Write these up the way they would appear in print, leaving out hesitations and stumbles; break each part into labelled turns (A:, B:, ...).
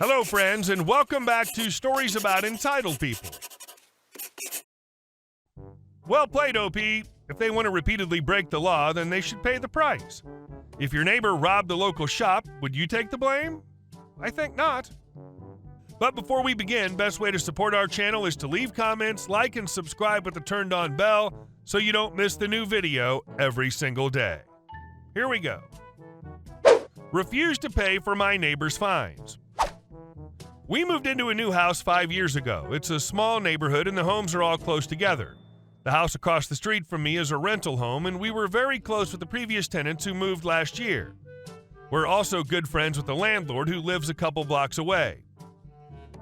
A: Hello, friends, and welcome back to Stories About Entitled People. Well played, OP. If they want to repeatedly break the law, then they should pay the price. If your neighbor robbed the local shop, would you take the blame? I think not. But before we begin, best way to support our channel is to leave comments, like, and subscribe with the turned on bell so you don't miss the new video every single day. Here we go. Refuse to pay for my neighbor's fines. We moved into a new house 5 years ago. It's a small neighborhood and the homes are all close together. The house across the street from me is a rental home, and we were very close with the previous tenants who moved last year. We're also good friends with the landlord who lives a couple blocks away.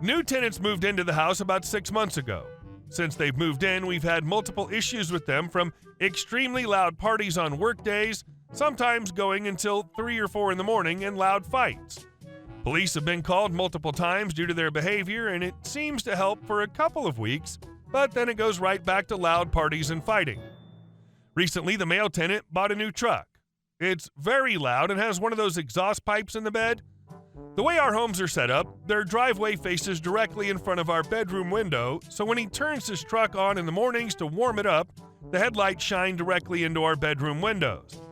A: New tenants moved into the house about 6 months ago. Since they've moved in, we've had multiple issues with them, from extremely loud parties on work days, sometimes going until 3 or 4 in the morning, and loud fights. Police have been called multiple times due to their behavior, and it seems to help for a couple of weeks, but then it goes right back to loud parties and fighting. Recently, the male tenant bought a new truck. It's very loud and has one of those exhaust pipes in the bed. The way our homes are set up, their driveway faces directly in front of our bedroom window, so when he turns his truck on in the mornings to warm it up, the headlights shine directly into our bedroom windows.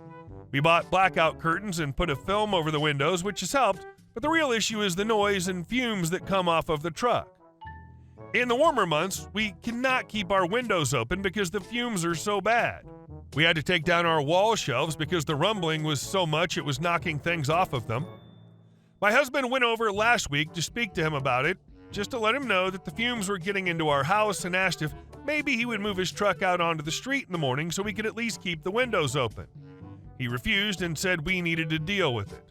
A: We bought blackout curtains and put a film over the windows, which has helped, but the real issue is the noise and fumes that come off of the truck. In the warmer months, we cannot keep our windows open because the fumes are so bad. We had to take down our wall shelves because the rumbling was so much it was knocking things off of them. My husband went over last week to speak to him about it, just to let him know that the fumes were getting into our house, and asked if maybe he would move his truck out onto the street in the morning so we could at least keep the windows open. He refused and said we needed to deal with it.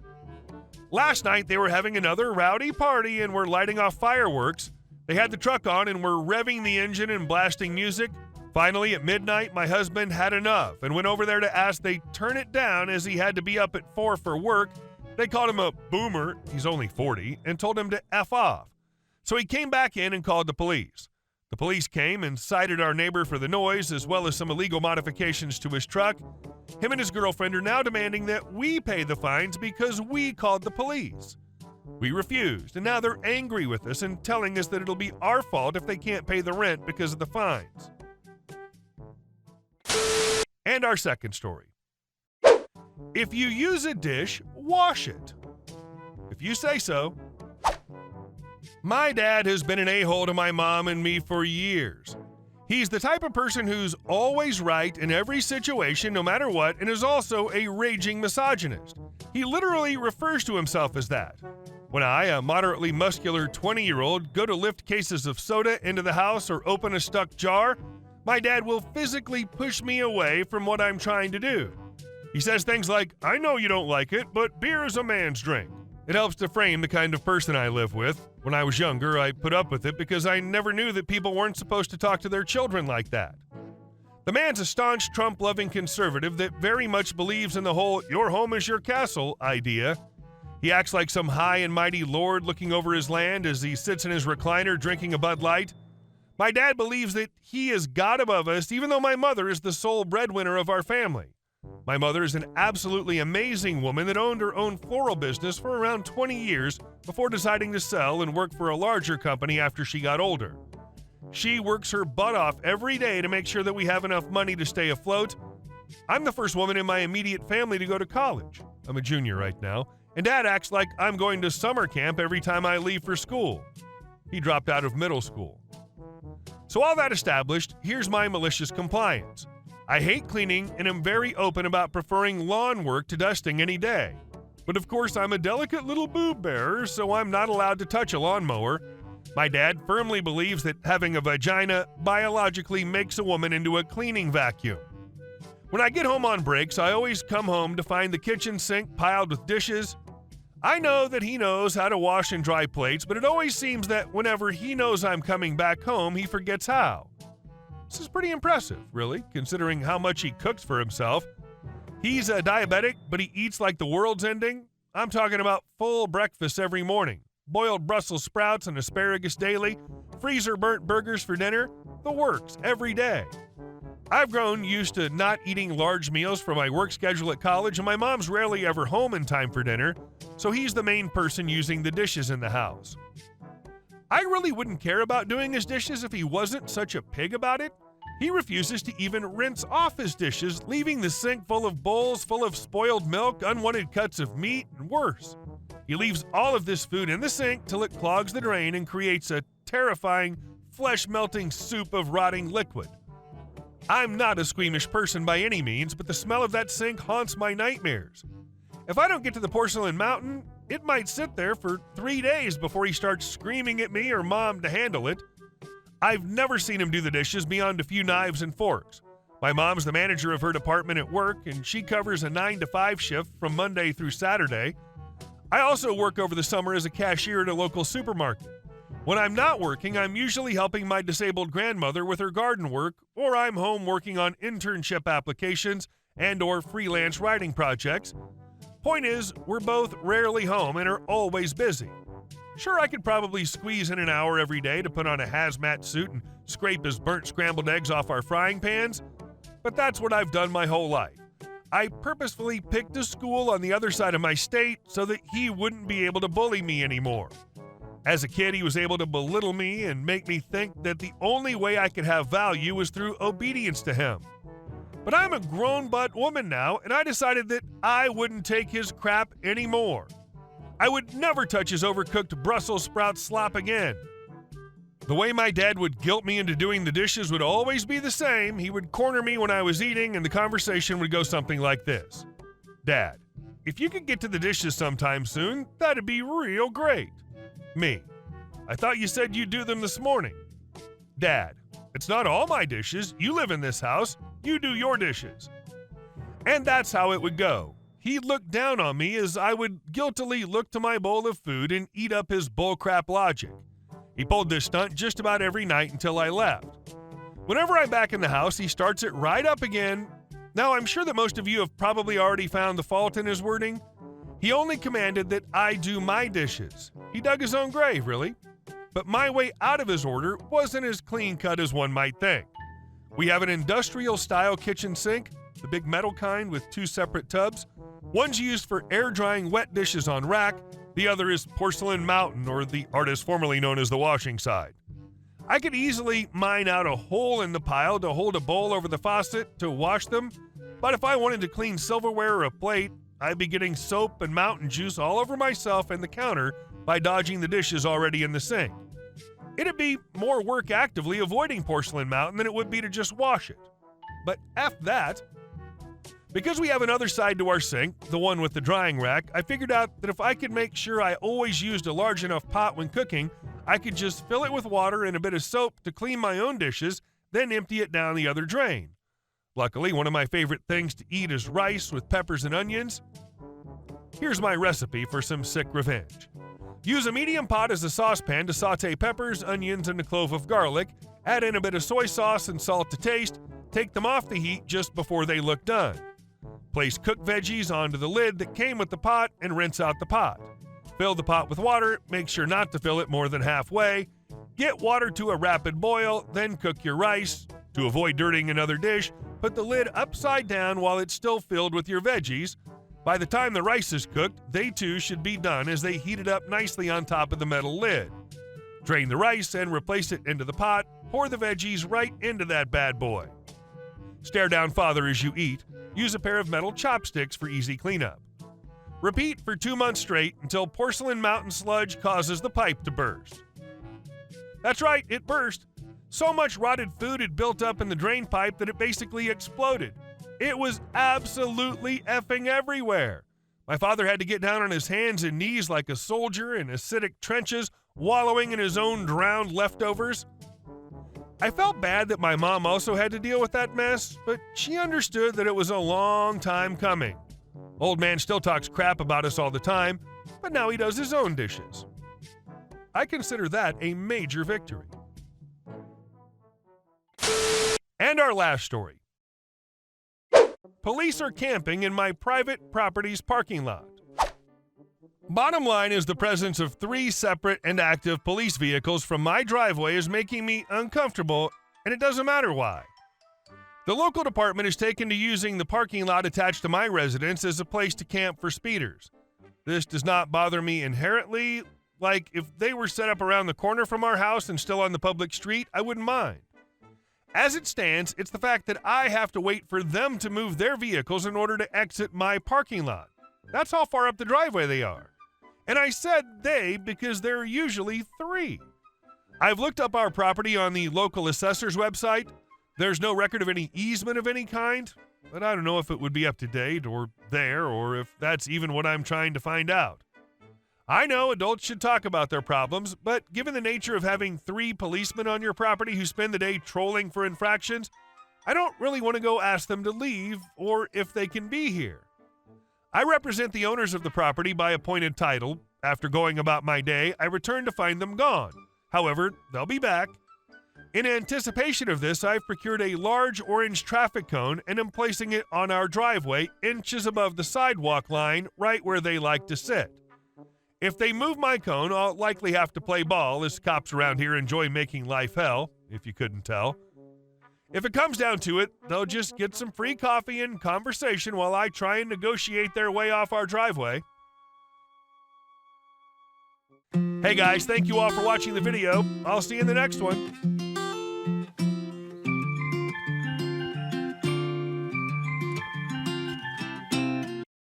A: Last night, they were having another rowdy party and were lighting off fireworks. They had the truck on and were revving the engine and blasting music. Finally, at midnight, my husband had enough and went over there to ask they turn it down, as he had to be up at 4 for work. They called him a boomer, he's only 40, and told him to F off. So he came back in and called the police. The police came and cited our neighbor for the noise, as well as some illegal modifications to his truck. Him and his girlfriend are now demanding that we pay the fines because we called the police. We refused, and now they're angry with us and telling us that it'll be our fault if they can't pay the rent because of the fines. And our second story. If you use a dish, wash it. If you say so. My dad has been an a-hole to my mom and me for years. He's the type of person who's always right in every situation, no matter what, and is also a raging misogynist. He literally refers to himself as that. When I, a moderately muscular 20-year-old, go to lift cases of soda into the house or open a stuck jar, my dad will physically push me away from what I'm trying to do. He says things like, "I know you don't like it, but beer is a man's drink." It helps to frame the kind of person I live with. When I was younger, I put up with it because I never knew that people weren't supposed to talk to their children like that. The man's a staunch Trump-loving conservative that very much believes in the whole "your home is your castle" idea. He acts like some high and mighty lord looking over his land as he sits in his recliner drinking a Bud Light. My dad believes that he is God above us, even though my mother is the sole breadwinner of our family. My mother is an absolutely amazing woman that owned her own floral business for around 20 years before deciding to sell and work for a larger company after she got older. She works her butt off every day to make sure that we have enough money to stay afloat. I'm the first woman in my immediate family to go to college. I'm a junior right now, and Dad acts like I'm going to summer camp every time I leave for school. He dropped out of middle school. So all that established, here's my malicious compliance. I hate cleaning and am very open about preferring lawn work to dusting any day. But of course, I'm a delicate little boob bearer, so I'm not allowed to touch a lawnmower. My dad firmly believes that having a vagina biologically makes a woman into a cleaning vacuum. When I get home on breaks, I always come home to find the kitchen sink piled with dishes. I know that he knows how to wash and dry plates, but it always seems that whenever he knows I'm coming back home, he forgets how. This is pretty impressive, really, considering how much he cooks for himself. He's a diabetic, but he eats like the world's ending. I'm talking about full breakfast every morning, boiled Brussels sprouts and asparagus daily, freezer-burnt burgers for dinner, the works every day. I've grown used to not eating large meals for my work schedule at college, and my mom's rarely ever home in time for dinner, so he's the main person using the dishes in the house. I really wouldn't care about doing his dishes if he wasn't such a pig about it. He refuses to even rinse off his dishes, leaving the sink full of bowls full of spoiled milk, unwanted cuts of meat, and worse. He leaves all of this food in the sink till it clogs the drain and creates a terrifying, flesh-melting soup of rotting liquid. I'm not a squeamish person by any means, but the smell of that sink haunts my nightmares. If I don't get to the porcelain mountain, it might sit there for 3 days before he starts screaming at me or Mom to handle it. I've never seen him do the dishes beyond a few knives and forks. My mom's the manager of her department at work, and she covers a 9 to 5 shift from Monday through Saturday. I also work over the summer as a cashier at a local supermarket. When I'm not working, I'm usually helping my disabled grandmother with her garden work, or I'm home working on internship applications and/or freelance writing projects. Point is, we're both rarely home and are always busy. Sure, I could probably squeeze in an hour every day to put on a hazmat suit and scrape his burnt scrambled eggs off our frying pans, but that's what I've done my whole life. I purposefully picked a school on the other side of my state so that he wouldn't be able to bully me anymore. As a kid, he was able to belittle me and make me think that the only way I could have value was through obedience to him. But I'm a grown butt woman now, and I decided that I wouldn't take his crap anymore. I would never touch his overcooked Brussels sprout slop again. The way my dad would guilt me into doing the dishes would always be the same. He would corner me when I was eating, and the conversation would go something like this. Dad, if you could get to the dishes sometime soon, that'd be real great. Me, I thought you said you'd do them this morning. Dad, it's not all my dishes. You live in this house. You do your dishes. And that's how it would go. He'd look down on me as I would guiltily look to my bowl of food and eat up his bullcrap logic. He pulled this stunt just about every night until I left. Whenever I'm back in the house, he starts it right up again. Now, I'm sure that most of you have probably already found the fault in his wording. He only commanded that I do my dishes. He dug his own grave, really. But my way out of his order wasn't as clean-cut as one might think. We have an industrial-style kitchen sink, the big metal kind with 2 separate tubs. One's used for air-drying wet dishes on rack. The other is Porcelain Mountain, or the artist formerly known as the washing side. I could easily mine out a hole in the pile to hold a bowl over the faucet to wash them, but if I wanted to clean silverware or a plate, I'd be getting soap and mountain juice all over myself and the counter by dodging the dishes already in the sink. It'd be more work actively avoiding Porcelain Mountain than it would be to just wash it. But F that. Because we have another side to our sink, the one with the drying rack, I figured out that if I could make sure I always used a large enough pot when cooking, I could just fill it with water and a bit of soap to clean my own dishes, then empty it down the other drain. Luckily, one of my favorite things to eat is rice with peppers and onions. Here's my recipe for some sick revenge. Use a medium pot as a saucepan to saute peppers, onions, and a clove of garlic. Add in a bit of soy sauce and salt to taste. Take them off the heat just before they look done. Place cooked veggies onto the lid that came with the pot and rinse out the pot. Fill the pot with water. Make sure not to fill it more than halfway. Get water to a rapid boil, then cook your rice. To avoid dirtying another dish, put the lid upside down while it's still filled with your veggies. By the time the rice is cooked, they too should be done as they heated up nicely on top of the metal lid. Drain the rice and replace it into the pot. Pour the veggies right into that bad boy. Stare down father as you eat. Use a pair of metal chopsticks for easy cleanup. Repeat for 2 months straight until Porcelain Mountain sludge causes the pipe to burst. That's right, it burst. So much rotted food had built up in the drain pipe that it basically exploded. It was absolutely effing everywhere. My father had to get down on his hands and knees like a soldier in acidic trenches, wallowing in his own drowned leftovers. I felt bad that my mom also had to deal with that mess, but she understood that it was a long time coming. Old man still talks crap about us all the time, but now he does his own dishes. I consider that a major victory. And our last story. Police are camping in my private property's parking lot. Bottom line is the presence of 3 separate and active police vehicles from my driveway is making me uncomfortable, and it doesn't matter why. The local department has taken to using the parking lot attached to my residence as a place to camp for speeders. This does not bother me inherently. Like, if they were set up around the corner from our house and still on the public street, I wouldn't mind. As it stands, it's the fact that I have to wait for them to move their vehicles in order to exit my parking lot. That's how far up the driveway they are. And I said they because there are usually 3. I've looked up our property on the local assessor's website. There's no record of any easement of any kind, but I don't know if it would be up to date or there, or if that's even what I'm trying to find out. I know adults should talk about their problems, but given the nature of having 3 policemen on your property who spend the day trolling for infractions, I don't really want to go ask them to leave or if they can be here. I represent the owners of the property by appointed title. After going about my day, I return to find them gone. However, they'll be back. In anticipation of this, I've procured a large orange traffic cone and am placing it on our driveway, inches above the sidewalk line, right where they like to sit. If they move my cone, I'll likely have to play ball, as cops around here enjoy making life hell, if you couldn't tell. If it comes down to it, they'll just get some free coffee and conversation while I try and negotiate their way off our driveway. Hey guys, thank you all for watching the video. I'll see you in the next one.